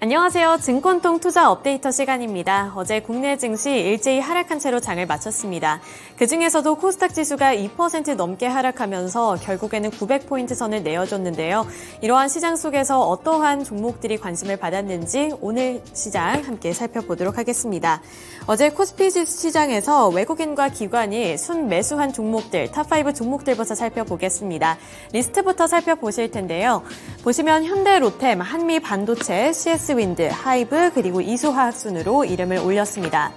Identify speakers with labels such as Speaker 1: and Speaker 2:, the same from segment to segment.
Speaker 1: 안녕하세요. 증권통 투자 업데이터 시간입니다. 어제 국내 증시 일제히 하락한 채로 장을 마쳤습니다. 그중에서도 코스닥 지수가 2% 넘게 하락하면서 결국에는 900포인트 선을 내어줬는데요. 이러한 시장 속에서 어떠한 종목들이 관심을 받았는지 오늘 시장 함께 살펴보도록 하겠습니다. 어제 코스피 시장에서 외국인과 기관이 순매수한 종목들, 탑5 종목들부터 살펴보겠습니다. 리스트부터 살펴보실 텐데요. 보시면 현대 로템, 한미 반도체, CS-윈드, 하이브, 그리고 이수화학 순으로 이름을 올렸습니다.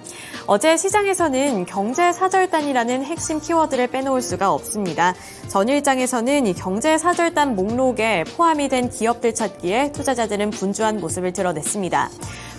Speaker 1: 어제 시장에서는 경제사절단이라는 핵심 키워드를 빼놓을 수가 없습니다. 전일장에서는 이 경제사절단 목록에 포함이 된 기업들 찾기에 투자자들은 분주한 모습을 드러냈습니다.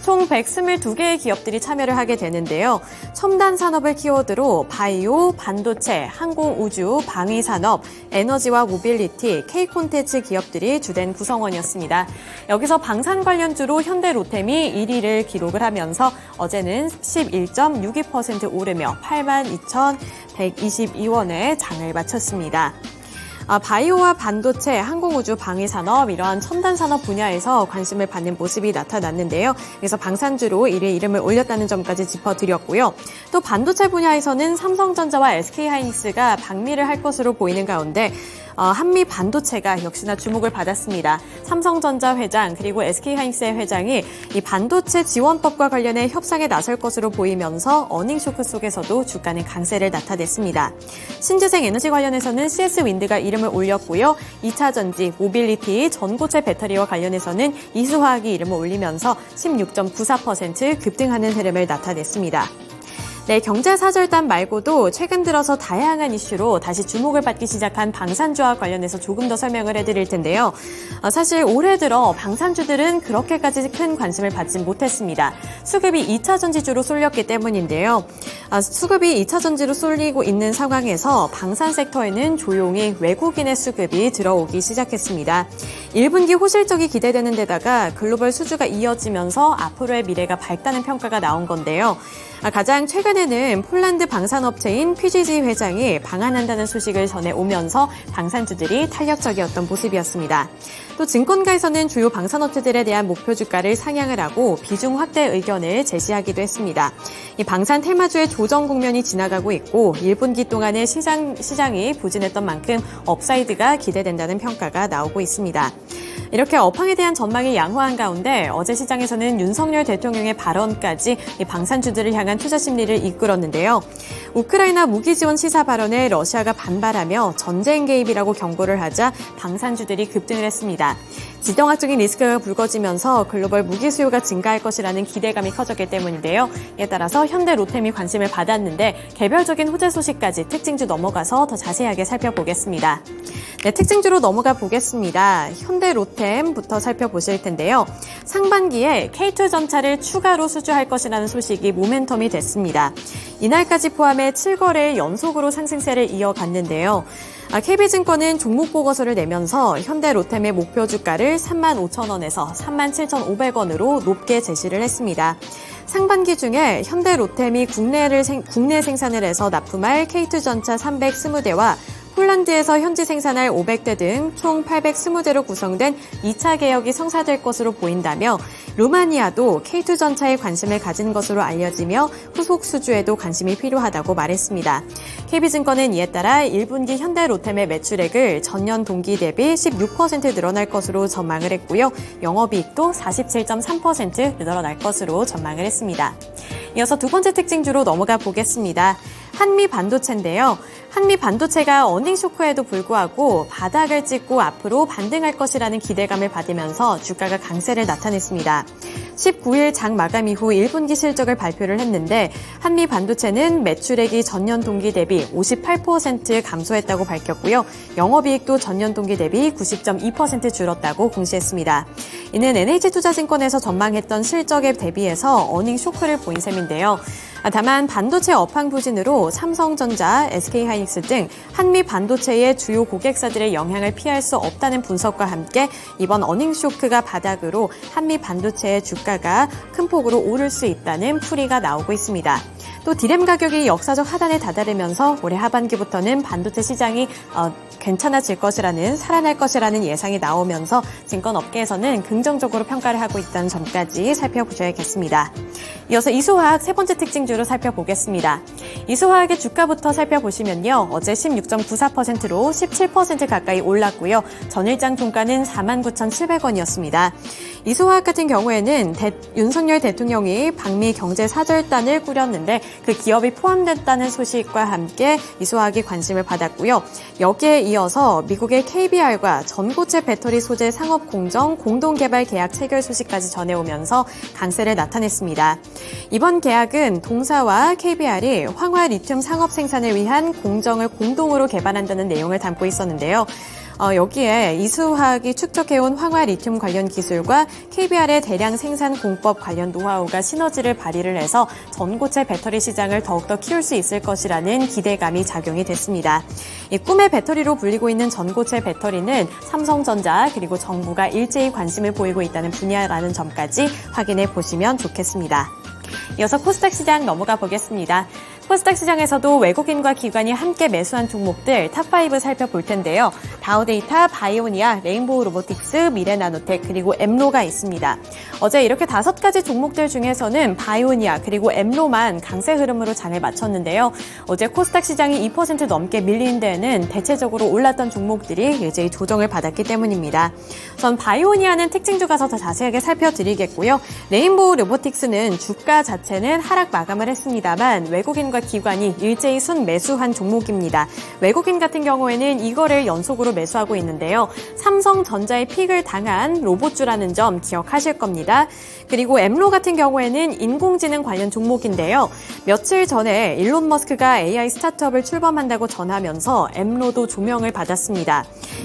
Speaker 1: 총 122개의 기업들이 참여를 하게 되는데요. 첨단 산업을 키워드로 바이오, 반도체, 항공우주, 방위산업, 에너지와 모빌리티, K콘텐츠 기업들이 주된 구성원이었습니다. 여기서 방산 관련주로 현대로템이 1위를 기록을 하면서 어제는 11.62% 오르며 82,122원에 장을 마쳤습니다. 바이오와 반도체, 항공우주, 방위산업 이러한 첨단산업 분야에서 관심을 받는 모습이 나타났는데요. 그래서 방산주로 이름을 올렸다는 점까지 짚어드렸고요. 또 반도체 분야에서는 삼성전자와 SK하이닉스가 방미를 할 것으로 보이는 가운데 한미 반도체가 역시나 주목을 받았습니다. 삼성전자 회장 그리고 SK하이닉스의 회장이 이 반도체 지원법과 관련해 협상에 나설 것으로 보이면서 어닝쇼크 속에서도 주가는 강세를 나타냈습니다. 신재생 에너지 관련해서는 CS-윈드가 이름을 올렸고요. 2차 전지, 모빌리티, 전고체 배터리와 관련해서는 이수화학이 이름을 올리면서 16.94% 급등하는 흐름을 나타냈습니다. 네, 경제사절단 말고도 최근 들어서 다양한 이슈로 다시 주목을 받기 시작한 방산주와 관련해서 조금 더 설명을 해드릴 텐데요. 사실 올해 들어 방산주들은 그렇게까지 큰 관심을 받지 못했습니다. 수급이 2차 전지주로 쏠렸기 때문인데요. 수급이 2차 전지로 쏠리고 있는 상황에서 방산 섹터에는 조용히 외국인의 수급이 들어오기 시작했습니다. 1분기 호실적이 기대되는 데다가 글로벌 수주가 이어지면서 앞으로의 미래가 밝다는 평가가 나온 건데요. 가장 최근에는 폴란드 방산업체인 PGG 회장이 방한한다는 소식을 전해오면서 방산주들이 탄력적이었던 모습이었습니다. 또 증권가에서는 주요 방산업체들에 대한 목표 주가를 상향을 하고 비중 확대 의견을 제시하기도 했습니다. 이 방산 테마주의 조정 국면이 지나가고 있고 1분기 동안의 시장이 부진했던 만큼 업사이드가 기대된다는 평가가 나오고 있습니다. 이렇게 업황에 대한 전망이 양호한 가운데 어제 시장에서는 윤석열 대통령의 발언까지 이 방산주들을 향한 투자 심리를 이끌었는데요. 우크라이나 무기 지원 시사 발언에 러시아가 반발하며 전쟁 개입이라고 경고를 하자 방산주들이 급등을 했습니다. 지정학적인 리스크가 불거지면서 글로벌 무기 수요가 증가할 것이라는 기대감이 커졌기 때문인데요. 이에 따라서 현대로템이 관심을 받았는데 개별적인 호재 소식까지 특징주 넘어가서 더 자세하게 살펴보겠습니다. 네, 특징주로 넘어가 보겠습니다. 현대로템부터 살펴보실 텐데요. 상반기에 K2 전차를 추가로 수주할 것이라는 소식이 모멘텀이 됐습니다. 이날까지 포함해 7거래일 연속으로 상승세를 이어갔는데요. KB증권은 종목 보고서를 내면서 현대로템의 목표 주가를 35,000원에서 37,500원으로 높게 제시를 했습니다. 상반기 중에 현대로템이 국내 생산을 해서 납품할 K2 전차 320대와 폴란드에서 현지 생산할 500대 등 총 820대로 구성된 2차 개혁이 성사될 것으로 보인다며 루마니아도 K2 전차에 관심을 가진 것으로 알려지며 후속 수주에도 관심이 필요하다고 말했습니다. KB증권은 이에 따라 1분기 현대로템의 매출액을 전년 동기 대비 16% 늘어날 것으로 전망을 했고요. 영업이익도 47.3% 늘어날 것으로 전망을 했습니다. 이어서 두 번째 특징주로 넘어가 보겠습니다. 한미 반도체인데요. 한미 반도체가 어닝 쇼크에도 불구하고 바닥을 찍고 앞으로 반등할 것이라는 기대감을 받으면서 주가가 강세를 나타냈습니다. 19일 장 마감 이후 1분기 실적을 발표를 했는데 한미 반도체는 매출액이 전년 동기 대비 58% 감소했다고 밝혔고요. 영업이익도 전년 동기 대비 90.2% 줄었다고 공시했습니다. 이는 NH투자증권에서 전망했던 실적에 대비해서 어닝 쇼크를 보인 셈인데요. 다만 반도체 업황 부진으로 삼성전자, SK하이닉스 등 한미 반도체의 주요 고객사들의 영향을 피할 수 없다는 분석과 함께 이번 어닝 쇼크가 바닥으로 한미 반도체의 주가가 큰 폭으로 오를 수 있다는 풀이가 나오고 있습니다. 또 디램 가격이 역사적 하단에 다다르면서 올해 하반기부터는 반도체 시장이 괜찮아질 것이라는, 살아날 것이라는 예상이 나오면서 증권업계에서는 긍정적으로 평가를 하고 있다는 점까지 살펴보셔야겠습니다. 이어서 이수화학 세 번째 특징주로 살펴보겠습니다. 이수화학의 주가부터 살펴보시면요. 어제 16.94%로 17% 가까이 올랐고요. 전일장 종가는 49,700원이었습니다. 이수화학 같은 경우에는 윤석열 대통령이 방미 경제사절단을 꾸렸는데 그 기업이 포함됐다는 소식과 함께 이수화학이 관심을 받았고요. 여기에 이어서 미국의 KBR과 전고체 배터리 소재 상업 공정 공동개발 계약 체결 소식까지 전해오면서 강세를 나타냈습니다. 이번 계약은 동사와 KBR이 황화 리튬 상업 생산을 위한 공정을 공동으로 개발한다는 내용을 담고 있었는데요. 여기에 이수화학이 축적해온 황화 리튬 관련 기술과 KBR의 대량 생산 공법 관련 노하우가 시너지를 발휘를 해서 전고체 배터리 시장을 더욱더 키울 수 있을 것이라는 기대감이 작용이 됐습니다. 이 꿈의 배터리로 불리고 있는 전고체 배터리는 삼성전자 그리고 정부가 일제히 관심을 보이고 있다는 분야라는 점까지 확인해 보시면 좋겠습니다. 이어서 코스닥 시장 넘어가 보겠습니다. 코스닥 시장에서도 외국인과 기관이 함께 매수한 종목들 탑5 살펴볼 텐데요. 다우데이터, 바이오니아, 레인보우 로보틱스, 미래나노텍, 그리고 엠로가 있습니다. 어제 이렇게 5가지 종목들 중에서는 바이오니아 그리고 엠로만 강세 흐름으로 장을 마쳤는데요. 어제 코스닥 시장이 2% 넘게 밀린 데에는 대체적으로 올랐던 종목들이 일제히 조정을 받았기 때문입니다. 전 바이오니아는 특징주 가서 더 자세하게 살펴드리겠고요. 레인보우 로보틱스는 주가 자체는 하락 마감을 했습니다만 외국인과 기관이 일제히 순매수한 종목입니다. 외국인 같은 경우에는 이거를 연속으로 매수하고 있는데요. 삼성전자의 픽을 당한 로봇주라는 점 기억하실 겁니다. 그리고 엠로 같은 경우에는 인공지능 관련 종목인데요. 며칠 전에 일론 머스크가 AI 스타트업을 출범한다고 전하면서 엠로도 조명을 받았습니다.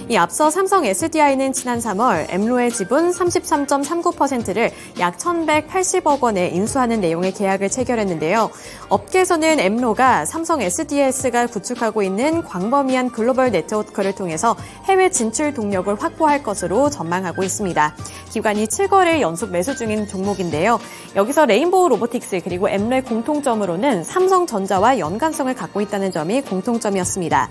Speaker 1: 이 앞서 삼성 SDI는 지난 3월 엠로의 지분 33.39%를 약 1,180억 원에 인수하는 내용의 계약을 체결했는데요. 업계에서는 엠로가 삼성 SDS가 구축하고 있는 광범위한 글로벌 네트워크를 통해서 해외 진출 동력을 확보할 것으로 전망하고 있습니다. 기관이 7거래일 연속 매수 중인 종목인데요. 여기서 레인보우 로보틱스 그리고 엠로의 공통점으로는 삼성전자와 연관성을 갖고 있다는 점이 공통점이었습니다.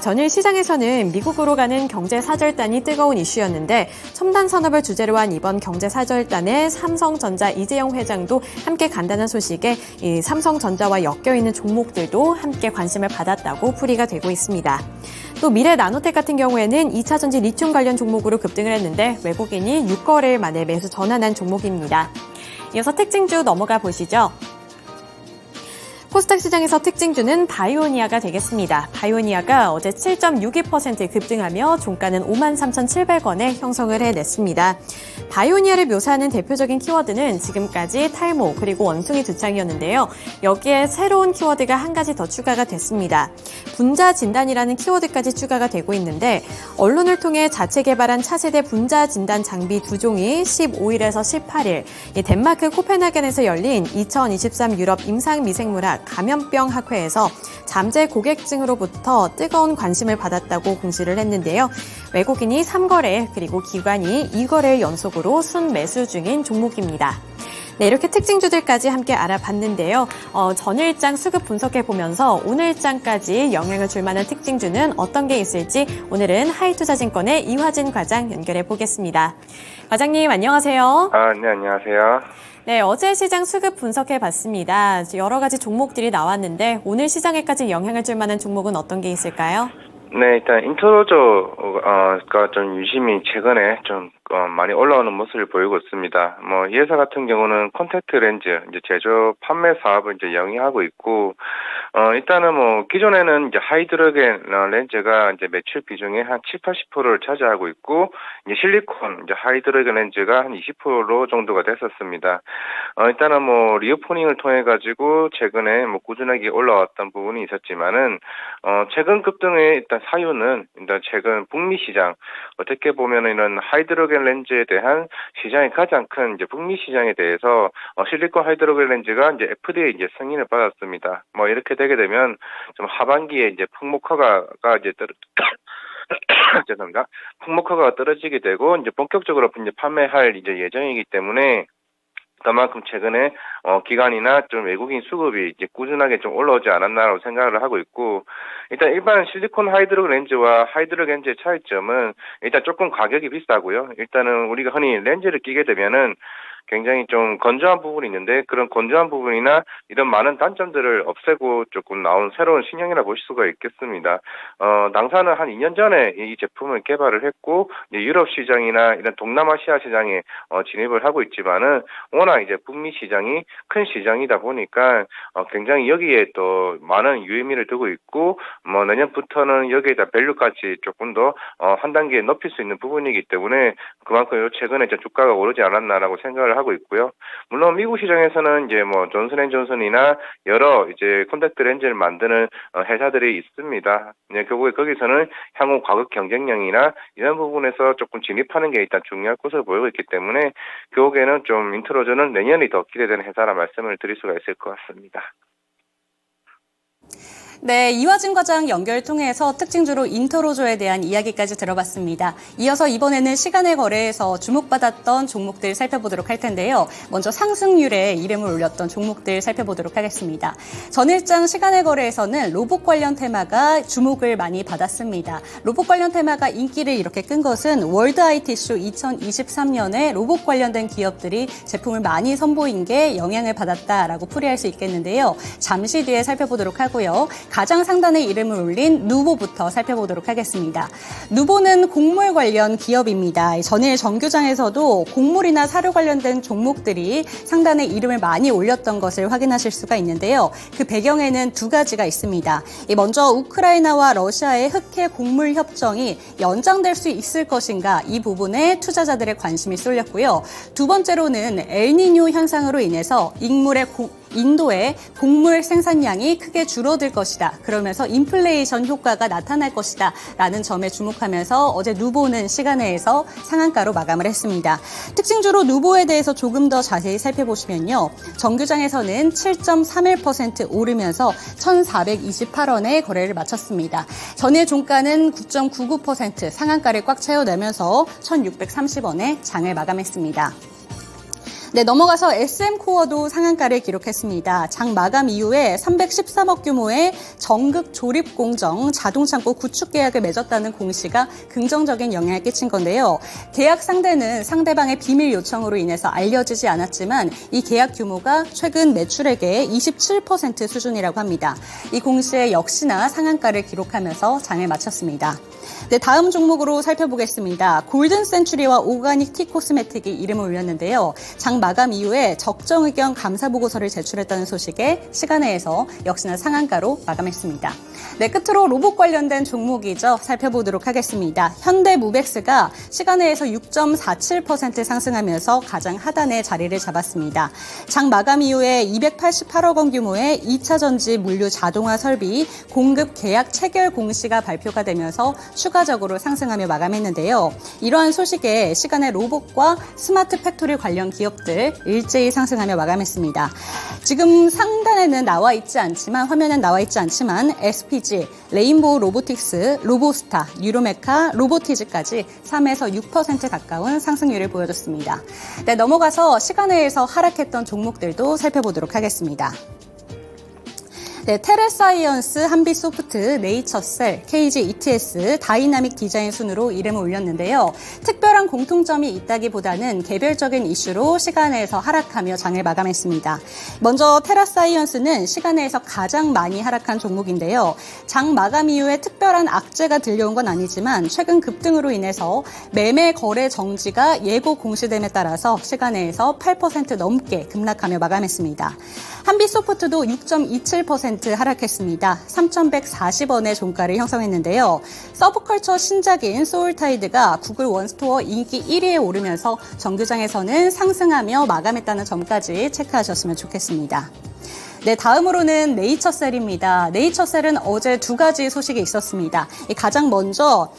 Speaker 1: 전일 시장에서는 미국으로 가는 경제사절단이 뜨거운 이슈였는데 첨단 산업을 주제로 한 이번 경제사절단에 삼성전자 이재용 회장도 함께 간다는 소식에 이 삼성전자와 엮여있는 종목들도 함께 관심을 받았다고 풀이가 되고 있습니다. 또 미래나노텍 같은 경우에는 2차전지 리튬 관련 종목으로 급등을 했는데 외국인이 6거래일 만에 매수 전환한 종목입니다. 이어서 특징주 넘어가 보시죠. 코스닥 시장에서 특징주는 바이오니아가 되겠습니다. 바이오니아가 어제 7.62% 급등하며 종가는 53,700원에 형성을 해냈습니다. 바이오니아를 묘사하는 대표적인 키워드는 지금까지 탈모 그리고 원숭이 두창이었는데요. 여기에 새로운 키워드가 한 가지 더 추가가 됐습니다. 분자 진단이라는 키워드까지 추가가 되고 있는데 언론을 통해 자체 개발한 차세대 분자 진단 장비 2종이 15일에서 18일 덴마크 코펜하겐에서 열린 2023 유럽 임상미생물학 감염병 학회에서 잠재 고객층으로부터 뜨거운 관심을 받았다고 공지를 했는데요. 외국인이 3거래일 그리고 기관이 2거래일 연속으로 순매수 중인 종목입니다. 네, 이렇게 특징주들까지 함께 알아봤는데요. 전일장 수급 분석해보면서 오늘장까지 영향을 줄 만한 특징주는 어떤 게 있을지 오늘은 하이투자증권의 이화진 과장 연결해보겠습니다. 과장님 안녕하세요.
Speaker 2: 네, 안녕하세요.
Speaker 1: 네, 어제 시장 수급 분석해봤습니다. 여러 가지 종목들이 나왔는데 오늘 시장에까지 영향을 줄 만한 종목은 어떤 게 있을까요?
Speaker 2: 네, 일단 인트로저가 좀 유심히 최근에 좀 많이 올라오는 모습을 보이고 있습니다. 이 회사 같은 경우는 콘택트 렌즈 이제 제조 판매 사업을 이제 영위하고 있고, 일단은 기존에는 이제 하이드로겐 렌즈가 이제 매출 비중의 한 70~80%를 차지하고 있고, 이제 실리콘 이제 하이드로겐 렌즈가 한 20% 정도가 됐었습니다. 일단은 리오포닝을 통해 가지고 최근에 꾸준하게 올라왔던 부분이 있었지만은, 최근 급등의 일단 사유는 일단 최근 북미 시장, 어떻게 보면은 이런 하이드로겐 렌즈에 대한 시장이 가장 큰 이제 북미 시장에 대해서 실리콘 하이드로겐 렌즈가 이제 FDA 이제 승인을 받았습니다. 이렇게 되게 되면 좀 하반기에 이제 풍목허가가 이제 죄송합니다. 풍목허가가 떨어지게 되고 이제 본격적으로 이제 판매할 이제 예정이기 때문에 그만큼 최근에 기관이나 좀 외국인 수급이 이제 꾸준하게 좀 올라오지 않았나라고 생각을 하고 있고, 일단 일반 실리콘 하이드로 렌즈와 하이드로 렌즈의 차이점은 일단 조금 가격이 비싸고요. 일단은 우리가 흔히 렌즈를 끼게 되면은 굉장히 좀 건조한 부분이 있는데, 그런 건조한 부분이나 이런 많은 단점들을 없애고 조금 나온 새로운 신형이라 볼 수가 있겠습니다. 당사는 한 2년 전에 이 제품을 개발을 했고, 이제 유럽 시장이나 이런 동남아시아 시장에 진입을 하고 있지만은, 워낙 이제 북미 시장이 큰 시장이다 보니까 굉장히 여기에 또 많은 유의미를 두고 있고, 내년부터는 여기에다 밸류까지 조금 더 한 단계 높일 수 있는 부분이기 때문에 그만큼 최근에 이제 주가가 오르지 않았나라고 생각을 하고 있고요. 물론 미국 시장에서는 이제 존슨앤존슨이나 여러 이제 콘택트 렌즈를 만드는 회사들이 있습니다. 네, 결국에 거기서는 향후 가격 경쟁력이나 이런 부분에서 조금 진입하는 게 일단 중요할 것으로 보이고 있기 때문에 결국에는 좀 인트로저는 내년이 더 기대되는 회사라 말씀을 드릴 수가 있을 것 같습니다.
Speaker 3: 네, 이화진 과장 연결 통해서 특징주로 인트로저에 대한 이야기까지 들어봤습니다. 이어서 이번에는 시간의 거래에서 주목받았던 종목들 살펴보도록 할 텐데요. 먼저 상승률에 이름을 올렸던 종목들 살펴보도록 하겠습니다. 전일장 시간의 거래에서는 로봇 관련 테마가 주목을 많이 받았습니다. 로봇 관련 테마가 인기를 이렇게 끈 것은 월드 IT쇼 2023년에 로봇 관련된 기업들이 제품을 많이 선보인 게 영향을 받았다라고 풀이할 수 있겠는데요. 잠시 뒤에 살펴보도록 하고요. 가장 상단에 이름을 올린 누보부터 살펴보도록 하겠습니다. 누보는 곡물 관련 기업입니다. 전일 정규장에서도 곡물이나 사료 관련된 종목들이 상단에 이름을 많이 올렸던 것을 확인하실 수가 있는데요. 그 배경에는 두 가지가 있습니다. 먼저 우크라이나와 러시아의 흑해 곡물 협정이 연장될 수 있을 것인가, 이 부분에 투자자들의 관심이 쏠렸고요. 두 번째로는 엘니뇨 현상으로 인해서 인도의 곡물 생산량이 크게 줄어들 것이다. 그러면서 인플레이션 효과가 나타날 것이다. 라는 점에 주목하면서 어제 누보는 시간외에서 상한가로 마감을 했습니다. 특징주로 누보에 대해서 조금 더 자세히 살펴보시면요. 정규장에서는 7.31% 오르면서 1,428원에 거래를 마쳤습니다. 전일 종가는 9.99% 상한가를 꽉 채워내면서 1,630원에 장을 마감했습니다. 네, 넘어가서 SM코어도 상한가를 기록했습니다. 장 마감 이후에 313억 규모의 정극 조립 공정 자동창고 구축 계약을 맺었다는 공시가 긍정적인 영향을 끼친 건데요. 계약 상대는 상대방의 비밀 요청으로 인해서 알려지지 않았지만 이 계약 규모가 최근 매출액의 27% 수준이라고 합니다. 이 공시에 역시나 상한가를 기록하면서 장을 마쳤습니다. 네, 다음 종목으로 살펴보겠습니다. 골든 센츄리와 오가닉 티 코스메틱이 이름을 올렸는데요. 장 마감 이후에 적정 의견 감사 보고서를 제출했다는 소식에 시간외에서 역시나 상한가로 마감했습니다. 네, 끝으로 로봇 관련된 종목이죠. 살펴보도록 하겠습니다. 현대무벡스가 시간외에서 6.47% 상승하면서 가장 하단에 자리를 잡았습니다. 장 마감 이후에 288억 원 규모의 2차 전지 물류 자동화 설비 공급 계약 체결 공시가 발표가 되면서 추가적으로 상승하며 마감했는데요. 이러한 소식에 시간에 로봇과 스마트 팩토리 관련 기업들 일제히 상승하며 마감했습니다. 지금 상단에는 나와 있지 않지만, 화면엔 나와 있지 않지만 SPG, 레인보우 로보틱스, 로보스타, 뉴로메카, 로보티즈까지 3에서 6% 가까운 상승률을 보여줬습니다. 네, 넘어가서 시간외에서 하락했던 종목들도 살펴보도록 하겠습니다. 네, 테레사이언스, 한빛소프트, 네이처셀, KG ETS, 다이나믹 디자인 순으로 이름을 올렸는데요. 특별한 공통점이 있다기보다는 개별적인 이슈로 시간외에서 하락하며 장을 마감했습니다. 먼저 테라사이언스는 시간외에서 가장 많이 하락한 종목인데요. 장 마감 이후에 특별한 악재가 들려온 건 아니지만 최근 급등으로 인해서 매매 거래 정지가 예고 공시됨에 따라서 시간외에서 8% 넘게 급락하며 마감했습니다. 한빛소프트도 6.27% 하락했습니다. 3,140원의 종가를 형성했는데요. 서브컬처 신작인 소울타이드가 구글 원스토어 인기 1위에 오르면서 정규장에서는 상승하며 마감했다는 점까지 체크하셨으면 좋겠습니다. 네, 다음으로는 네이처셀입니다. 네이처셀은 어제 두 가지 소식이 있었습니다. 가장 먼저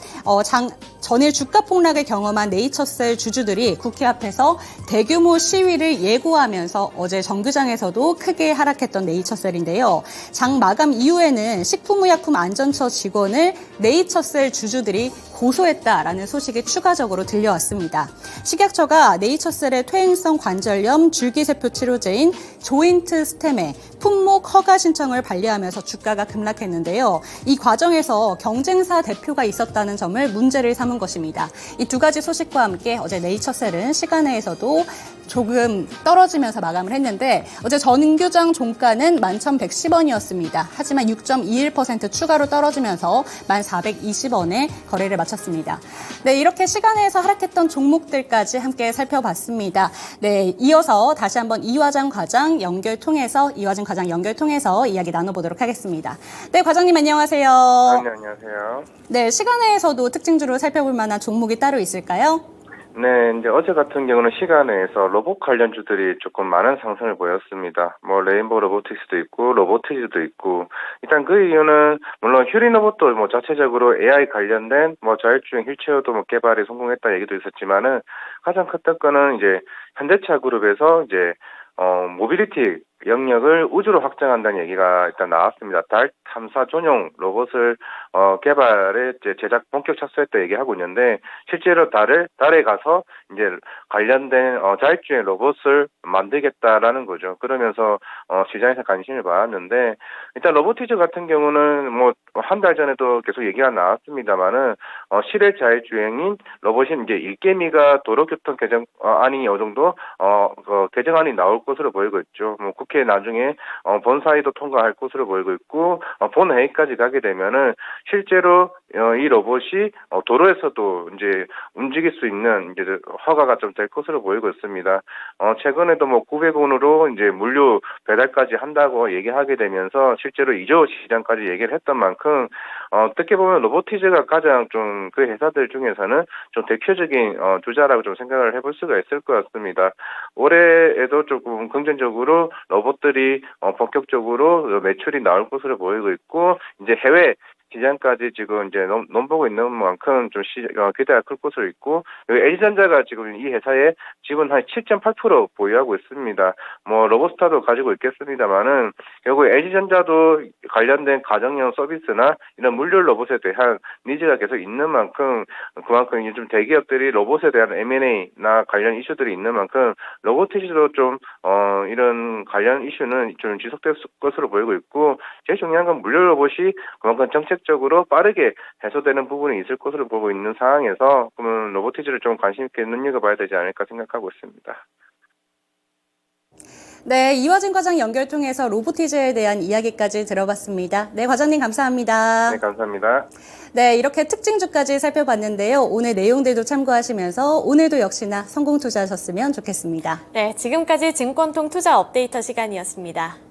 Speaker 3: 전일 주가 폭락을 경험한 네이처셀 주주들이 국회 앞에서 대규모 시위를 예고하면서 어제 정규장에서도 크게 하락했던 네이처셀인데요. 장 마감 이후에는 식품의약품안전처 직원을 네이처셀 주주들이 고소했다라는 소식이 추가적으로 들려왔습니다. 식약처가 네이처셀의 퇴행성 관절염 줄기세포 치료제인 조인트 스템의 품목 허가 신청을 반려하면서 주가가 급락했는데요. 이 과정에서 경쟁사 대표가 있었다는 점을 문제를 삼은 것입니다. 이 두 가지 소식과 함께 어제 네이처셀은 시간외에서도 조금 떨어지면서 마감을 했는데 어제 전규장 종가는 11,110원이었습니다. 하지만 6.21% 추가로 떨어지면서 1,420원에 거래를 마쳤습니다. 네, 이렇게 시간외에서 하락했던 종목들까지 함께 살펴봤습니다. 네, 이어서 다시 한번 이화정 과장 연결 통해서 이야기 나눠보도록 하겠습니다. 네, 과장님 안녕하세요.
Speaker 2: 네, 안녕하세요.
Speaker 3: 네, 시간외에서도 특징주로 살펴볼 만한 종목이 따로 있을까요?
Speaker 2: 네, 이제 어제 같은 경우는 시간에서 로봇 관련주들이 조금 많은 상승을 보였습니다. 뭐 레인보우 로보틱스도 있고 로보티즈도 있고 일단 그 이유는 물론 휴리 로봇도 뭐 자체적으로 AI 관련된 뭐 자율주행 휠체어도 뭐 개발에 성공했다 얘기도 있었지만은 가장 컸던 거는 이제 현대차 그룹에서 이제 모빌리티 영역을 우주로 확장한다는 얘기가 일단 나왔습니다. 달 탐사 전용 로봇을 개발에 이제 제작 본격 착수했다 얘기하고 있는데 실제로 달에 가서 이제 관련된 자율주행 로봇을 만들겠다라는 거죠. 그러면서 시장에서 관심을 받았는데 일단 로보티즈 같은 경우는 뭐 한 달 전에도 계속 얘기가 나왔습니다만은 실외 자율주행인 로봇인 이제 일개미가 도로교통 개정안이 어느 정도 개정안이 나올 것으로 보이고 있죠. 뭐 국회 나중에 본사위도 통과할 것으로 보이고 있고 본회의까지 가게 되면은 실제로 이 로봇이 도로에서도 이제 움직일 수 있는 이제 허가가 좀 될 것으로 보이고 있습니다. 최근에도 뭐 900원으로 이제 물류 배달까지 한다고 얘기하게 되면서 실제로 2조 시장까지 얘기를 했던 만큼 어떻게 보면 로보티즈가 가장 좀 그 회사들 중에서는 좀 대표적인 주자라고 좀 생각을 해볼 수가 있을 것 같습니다. 올해에도 조금 긍정적으로 로봇들이 본격적으로 매출이 나올 것으로 보이고 있고 이제 해외 시장까지 지금 이제 넘보고 있는 만큼 좀 기대가 클 것으로 있고 LG전자가 지금 이 회사의 지분 한 7.8% 보유하고 있습니다. 뭐 로보스타도 가지고 있겠습니다만은 결국 LG전자도 관련된 가정용 서비스나 이런 물류 로봇에 대한 니즈가 계속 있는 만큼 그만큼 요즘 대기업들이 로봇에 대한 M&A나 관련 이슈들이 있는 만큼 로보티즈도 좀 이런 관련 이슈는 좀 지속될 것으로 보이고 있고 제일 중요한 건 물류 로봇이 그만큼 정책적으로 빠르게 해소되는 부분이 있을 것으로 보고 있는 상황에서 그러면 로보티즈를 좀 관심 있게 눈여겨봐야 되지 않을까 생각하고 있습니다.
Speaker 3: 네, 이화진 과장 연결 통해서 로보티즈에 대한 이야기까지 들어봤습니다. 네, 과장님 감사합니다.
Speaker 2: 네, 감사합니다.
Speaker 3: 네, 이렇게 특징주까지 살펴봤는데요. 오늘 내용들도 참고하시면서 오늘도 역시나 성공 투자하셨으면 좋겠습니다.
Speaker 1: 네, 지금까지 증권통 투자 업데이터 시간이었습니다.